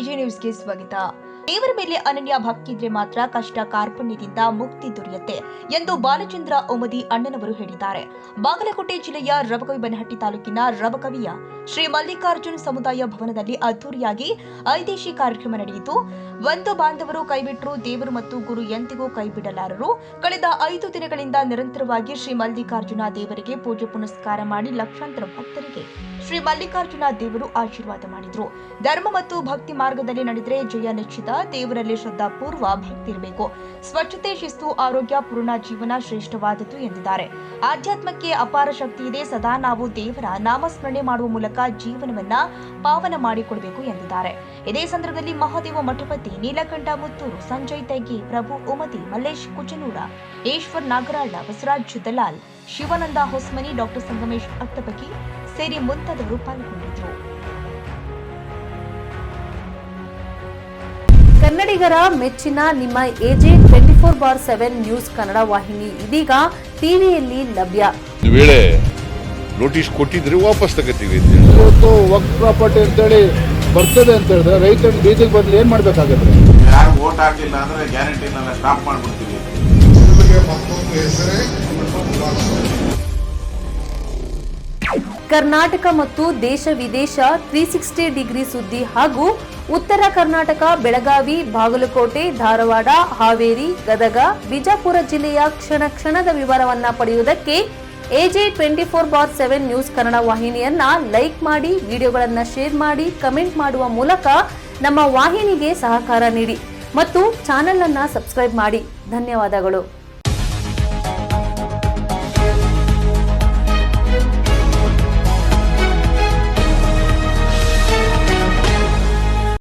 AJ ನ್ಯೂಸ್ಗೆ ಸ್ವಾಗತ. ದೇವರ ಮೇಲೆ ಅನನ್ಯ ಭಕ್ತಿ ಇದ್ರೆ ಮಾತ್ರ ಕಷ್ಟ ಕಾರ್ಪಣ್ಯದಿಂದ ಮುಕ್ತಿ ದೊರೆಯುತ್ತೆ ಎಂದು ಬಾಲಚಂದ್ರ ಓಮದಿ ಅಣ್ಣನವರು ಹೇಳಿದ್ದಾರೆ. ಬಾಗಲಕೋಟೆ ಜಿಲ್ಲೆಯ ರಬಕವಿ ಬನಹಟ್ಟಿ ತಾಲೂಕಿನ ರಬಕವಿಯ ಶ್ರೀ ಮಲ್ಲಿಕಾರ್ಜುನ್ ಸಮುದಾಯ ಭವನದಲ್ಲಿ ಅದ್ದೂರಿಯಾಗಿ ಐದೇಶಿ ಕಾರ್ಯಕ್ರಮ ನಡೆಯಿತು. ಒಂದು ಬಾಂಧವರು ಕೈಬಿಟ್ಟರು, ದೇವರು ಮತ್ತು ಗುರು ಎಂದಿಗೂ ಕೈಬಿಡಲಾರರು. ಕಳೆದ 5 ದಿನಗಳಿಂದ ನಿರಂತರವಾಗಿ ಶ್ರೀ ಮಲ್ಲಿಕಾರ್ಜುನ ದೇವರಿಗೆ ಪೂಜೆ ಪುನಸ್ಕಾರ ಮಾಡಿ ಲಕ್ಷಾಂತರ ಭಕ್ತರಿಗೆ ಶ್ರೀ ಮಲ್ಲಿಕಾರ್ಜುನ ದೇವರು ಆಶೀರ್ವಾದ ಮಾಡಿದ್ರು. ಧರ್ಮ ಮತ್ತು ಭಕ್ತಿ ಮಾರ್ಗದಲ್ಲಿ ನಡೆದರೆ ಜಯ ನಿಶ್ಚಿತ. ದೇವರಲ್ಲಿ ಶ್ರದ್ಧಾಪೂರ್ವ ಭಕ್ತಿ ಇರಬೇಕು. ಸ್ವಚ್ಛತೆ, ಶಿಸ್ತು, ಆರೋಗ್ಯ, ಪೂರ್ಣ ಜೀವನ ಶ್ರೇಷ್ಠವಾದದ್ದು ಎಂದಿದ್ದಾರೆ. ಆಧ್ಯಾತ್ಮಕ್ಕೆ ಅಪಾರ ಶಕ್ತಿ ಇದೆ. ಸದಾ ನಾವು ದೇವರ ನಾಮಸ್ಮರಣೆ ಮಾಡುವ ಮೂಲಕ ಜೀವನವನ್ನ ಪಾವನ ಮಾಡಿಕೊಡಬೇಕು ಎಂದಿದ್ದಾರೆ. ಇದೇ ಸಂದರ್ಭದಲ್ಲಿ ಮಹಾದೇವ ಮಠಪತಿ, ನೀಲಕಂಠ ಮುತ್ತೂರು, ಸಂಜಯ್ ತೆಗಿ, ಪ್ರಭು ಓಮದಿ, ಮಲ್ಲೇಶ್ ಕುಚನೂರ, ಈಶ್ವರ್ ನಾಗರಾಳ, ಬಸವರಾಜ್ ದಲಾಲ್, ಶಿವಾನಂದ ಹೊಸ್ಮನಿ, ಡಾಕ್ಟರ್ ಸಂಗಮೇಶ್ ಅತ್ತಬಗಿ ಸೇರಿ ಮುಂತಾದವರು ಪಾಲ್ಗೊಂಡಿದ್ದರು. ಕನ್ನಡಿಗರ ಮೆಚ್ಚಿನ ನಿಮ್ಮ ಎಜೆ 24/7 ನ್ಯೂಸ್ ಕನ್ನಡ ವಾಹಿನಿ ಇದೀಗ ಟಿವಿಯಲ್ಲಿ ಲಭ್ಯ. ಒಂದು ವೇಳೆ ನೋಟಿಸ್ ಕೊಟ್ಟಿದ್ರೆ ವಾಪಸ್ ತಗೋತೀವಿ. ಇವತ್ತು ವಕ್ಫ್ ಪ್ರಾಪರ್ಟಿ ಅಂತೇಳಿ ಬರ್ತದೆ ಅಂತ ಹೇಳಿದ್ರೆ ರೈತರ ಬೀಜಕ್ಕೆ ಬದಲು ಏನ್ ಮಾಡ್ಬೇಕಾಗತ್ತೆ? ಯಾರು ವೋಟ್ ಹಾಕಿಲ್ಲ ಅಂದ್ರೆ ಗ್ಯಾರಂಟಿನೆಲ್ಲ ಸ್ಟಾಪ್ ಮಾಡ್ಬಿಡ್ತೀವಿ. ಕರ್ನಾಟಕ ಮತ್ತು ದೇಶ ವಿದೇಶ 360 ಡಿಗ್ರಿ ಸುದ್ದಿ ಹಾಗೂ ಉತ್ತರ ಕರ್ನಾಟಕ, ಬೆಳಗಾವಿ, ಬಾಗಲಕೋಟೆ, ಧಾರವಾಡ, ಹಾವೇರಿ, ಗದಗ, ಬಿಜಾಪುರ ಜಿಲ್ಲೆಯ ಕ್ಷಣ ಕ್ಷಣದ ವಿವರವನ್ನ ಪಡೆಯುವುದಕ್ಕೆ ಎಜೆ 24/7 ನ್ಯೂಸ್ ಕನ್ನಡ ವಾಹಿನಿಯನ್ನ ಲೈಕ್ ಮಾಡಿ, ವಿಡಿಯೋಗಳನ್ನ ಶೇರ್ ಮಾಡಿ, ಕಮೆಂಟ್ ಮಾಡುವ ಮೂಲಕ ನಮ್ಮ ವಾಹಿನಿಗೆ ಸಹಕಾರ ನೀಡಿ ಮತ್ತು ಚಾನೆಲ್ ಅನ್ನ ಸಬ್ಸ್ಕ್ರೈಬ್ ಮಾಡಿ. ಧನ್ಯವಾದಗಳು.